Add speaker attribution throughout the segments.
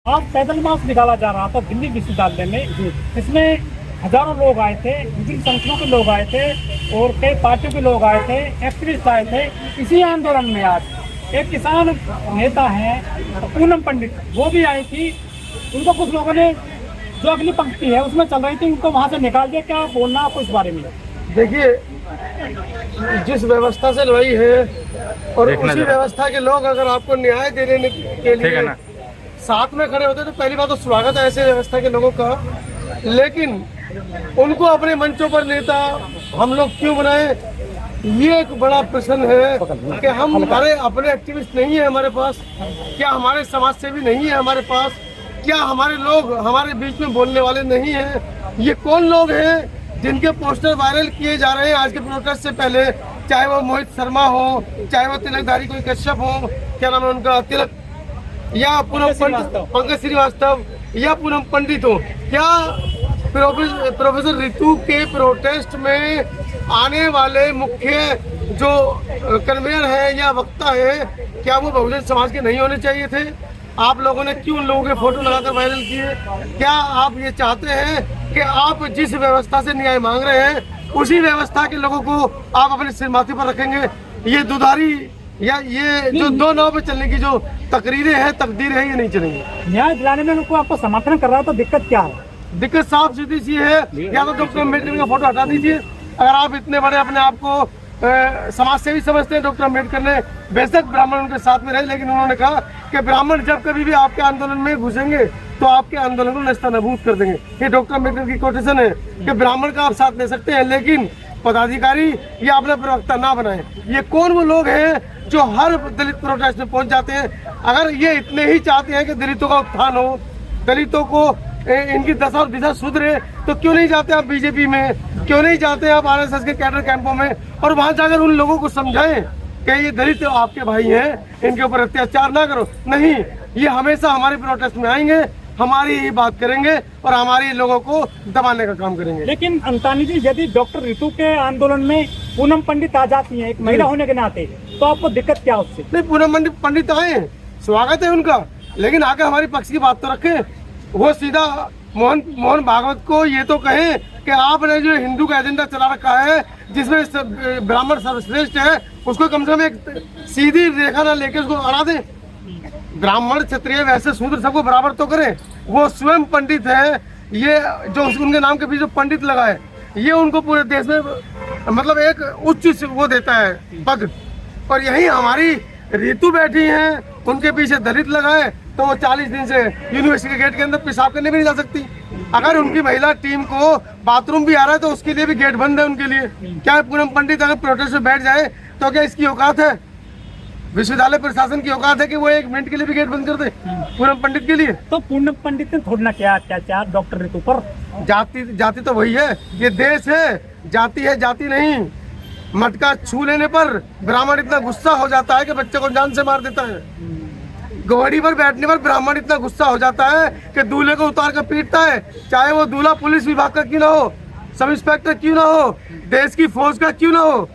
Speaker 1: आज पैदल मार्च निकाला जा रहा था दिल्ली विश्वविद्यालय में, इसमें हजारों लोग आए थे, विभिन्न संगठनों के लोग आए थे और कई पार्टियों के लोग आए थे, एक्टिविस्ट आए थे। इसी आंदोलन में आज एक किसान नेता है पूनम पंडित, वो भी आई थी। उनको कुछ लोगों ने जो अगली पंक्ति है उसमें चल रही थी, उनको वहां से निकाल दिया। क्या बोलना आपको इस बारे में?
Speaker 2: देखिए, जिस व्यवस्था से लड़ाई है और उसी व्यवस्था के लोग अगर आपको न्याय देने के लिए साथ में खड़े होते तो पहली बात तो स्वागत है ऐसे व्यवस्था के लोगों का। लेकिन उनको अपने मंचों पर नेता हम लोग क्यों बनाए, ये एक बड़ा प्रश्न है कि हम हमारे अपने एक्टिविस्ट नहीं है हमारे पास, क्या हमारे समाज सेवी नहीं है हमारे पास, क्या हमारे लोग हमारे बीच में बोलने वाले नहीं हैं? ये कौन लोग हैं जिनके पोस्टर वायरल किए जा रहे हैं आज के प्रोटेस्ट से पहले? चाहे वो मोहित शर्मा हो, चाहे वो तिलकधारी कोई कश्यप हो, क्या नाम है उनका, तिलक, या पूनम पंडित, पंकज श्रीवास्तव, या पूनम पंडित हो, क्या प्रोफेसर ऋतु के प्रोटेस्ट में आने वाले मुख्य जो कन्वेयर है या वक्ता है, क्या वो बहुजन समाज के नहीं होने चाहिए थे? आप लोगों ने क्यों उन लोगों के फोटो लगाकर वायरल किए? क्या आप ये चाहते हैं कि आप जिस व्यवस्था से न्याय मांग रहे हैं उसी व्यवस्था के लोगों को आप अपने सिर माथे पर रखेंगे? ये दुधारी या ये जो दो नाव पे चलने की जो तकरीरें हैं, तकदीर है, ये नहीं चलेंगी।
Speaker 1: न्याय दिलाने में उनको आपको समर्थन कर रहा है तो दिक्कत क्या है?
Speaker 2: दिक्कत साफ सीधी सी है, या तो डॉक्टर अम्बेडकर का फोटो हटा दीजिए। अगर आप इतने बड़े अपने आप को समाज सेवी समझते हैं, डॉक्टर अम्बेडकर ने बेशक ब्राह्मण उनके साथ में रहे, लेकिन उन्होंने कहा कि ब्राह्मण जब कभी भी आपके आंदोलन में घुसेंगे तो आपके आंदोलन को नस्तानाबूद कर देंगे। ये डॉक्टर अम्बेडकर की कोटेशन है कि ब्राह्मण का आप साथ ले सकते हैं, लेकिन पदाधिकारी या अपना प्रवक्ता ना बनाए। ये कौन वो लोग हैं जो हर दलित प्रोटेस्ट में पहुंच जाते हैं? अगर ये इतने ही चाहते हैं कि दलितों का उत्थान हो, दलितों को इनकी दशा और दिशा सुधरे, तो क्यों नहीं जाते आप बीजेपी में, क्यों नहीं जाते आप आरएसएस के कैडर कैंपों में और वहां जाकर उन लोगों को समझाएं कि ये दलित आपके भाई हैं, इनके ऊपर अत्याचार ना करो। नहीं, ये हमेशा हमारे प्रोटेस्ट में आएंगे, हमारी ही बात करेंगे और हमारी लोगों को दबाने का काम करेंगे।
Speaker 1: लेकिन अंतानी जी, यदि डॉक्टर ऋतु के आंदोलन में पूनम पंडित आ जाती हैं एक महिला होने के नाते, तो आपको दिक्कत क्या उससे?
Speaker 2: नहीं, पूनम पंडित आए, स्वागत है उनका, लेकिन आकर हमारी पक्ष की बात तो रखें। वो सीधा मोहन भागवत को ये तो कहें कि आपने जो हिंदू का एजेंडा चला रखा है जिसमें ब्राह्मण सर्वश्रेष्ठ है, उसको कम से कम एक सीधी रेखा ना लेके उसको अड़ा दें। ब्राह्मण क्षत्रिय वैसे शूद्र सबको बराबर तो करें। वो स्वयं पंडित है, ये जो उनके नाम के पीछे पंडित लगा है, ये उनको पूरे देश में मतलब एक उच्च वो देता है पद। और यही हमारी ऋतु बैठी हैं, उनके पीछे दलित लगा है, तो वो 40 दिन से यूनिवर्सिटी के गेट के अंदर पेशाब करने भी नहीं जा सकती। अगर उनकी महिला टीम को बाथरूम भी आ रहा है तो उसके लिए भी गेट बंद है उनके लिए। क्या पूनम पंडित अगर प्रोटेस्ट में बैठ जाए तो क्या इसकी औकात है? विश्वविद्यालय प्रशासन की औकात है कि वो 1 मिनट के लिए भी गेट बंद कर दे पूनम पंडित के लिए?
Speaker 1: तो पूनम पंडित ने थोड़ी ना किया अत्याचार डॉक्टर ऋतु पर।
Speaker 2: जाति तो वही है, ये देश है, जाति है, जाति नहीं। मटका छू लेने पर ब्राह्मण इतना गुस्सा हो जाता है कि बच्चे को जान से मार देता है। घोड़ी पर बैठने पर ब्राह्मण इतना गुस्सा हो जाता है कि दूल्हे को उतार कर पीटता है, चाहे वो दूल्हा पुलिस विभाग का क्यों ना हो, सब इंस्पेक्टर क्यों ना हो, देश की फौज का क्यों ना हो।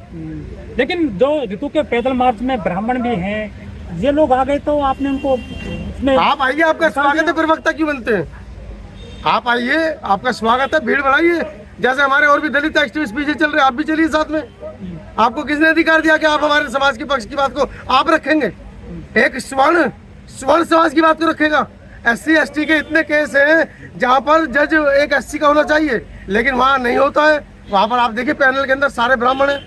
Speaker 1: लेकिन जो ऋतु के पैदल मार्च में ब्राह्मण भी हैं, ये लोग आ गए तो आपने उनको उसमें
Speaker 2: आप आइए, आपका स्वागत है। प्रवक्ता क्यों बनते हैं? आप आइए, आपका स्वागत है, भीड़ बढ़ाइए। जैसे हमारे और भी दलित एक्टिविस्ट पीछे चल रहे हैं, आप भी चलिए साथ में। आपको किसने अधिकार दिया कि आप हमारे समाज के पक्ष की बात को आप रखेंगे? एक स्वर्ण समाज की बात को रखेगा। SC ST के इतने केस हैं जहाँ पर जज एक SC का होना चाहिए, लेकिन वहाँ नहीं होता है। वहाँ पर आप देखिए पैनल के अंदर सारे ब्राह्मण हैं,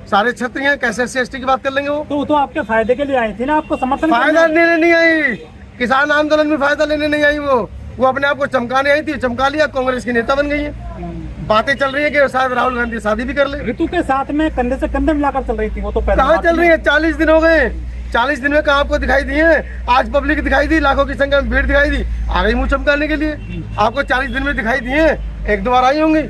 Speaker 2: सारे क्षत्रिय हैं, कैसे SC ST की बात कर लेंगे? वो
Speaker 1: तो आपके फायदे के लिए आई थी ना, आपको समर्थन
Speaker 2: फायदा लेने नहीं आई, किसान आंदोलन में फायदा लेने नहीं आई। वो अपने आप को चमकाने आई थी, चमका लिया, कांग्रेस की नेता बन गई है। बातें चल रही है कि शायद राहुल गांधी शादी भी कर ले।
Speaker 1: ऋतु के साथ में कंधे से कंधे मिलाकर चल रही थी वो, तो
Speaker 2: कहाँ चल रही है? 40 दिन हो गए, 40 दिन में कहाँ आपको दिखाई दी है? आज पब्लिक दिखाई दी, लाखों की संख्या में भीड़ दिखाई दी, आ गई मुंह चमकाने के लिए। आपको 40 दिन में दिखाई दी है, 1-2 बार आई होंगी।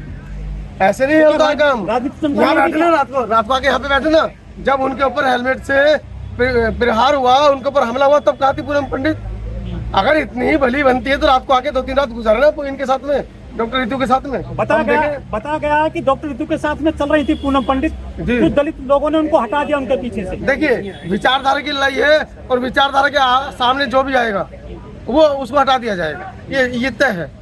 Speaker 2: ऐसे नहीं होता काम। यहाँ बैठे ना, रात को आके यहाँ पे बैठे ना, जब उनके ऊपर हेलमेट से प्रहार हुआ, उनके ऊपर हमला हुआ, तब कहा थी पूनम पंडित? अगर इतनी ही भली बनती है तो रात को आके 2-3 रात गुजारना इनके साथ में, डॉक्टर ऋतु के साथ में।
Speaker 1: बताया गया कि डॉक्टर ऋतु के साथ में चल रही थी पूनम पंडित, कुछ दलित लोगों ने उनको हटा दिया उनके पीछे से।
Speaker 2: देखिए, विचारधारा की लड़ाई है और विचारधारा के सामने जो भी आएगा वो उसको हटा दिया जाएगा, ये तय है।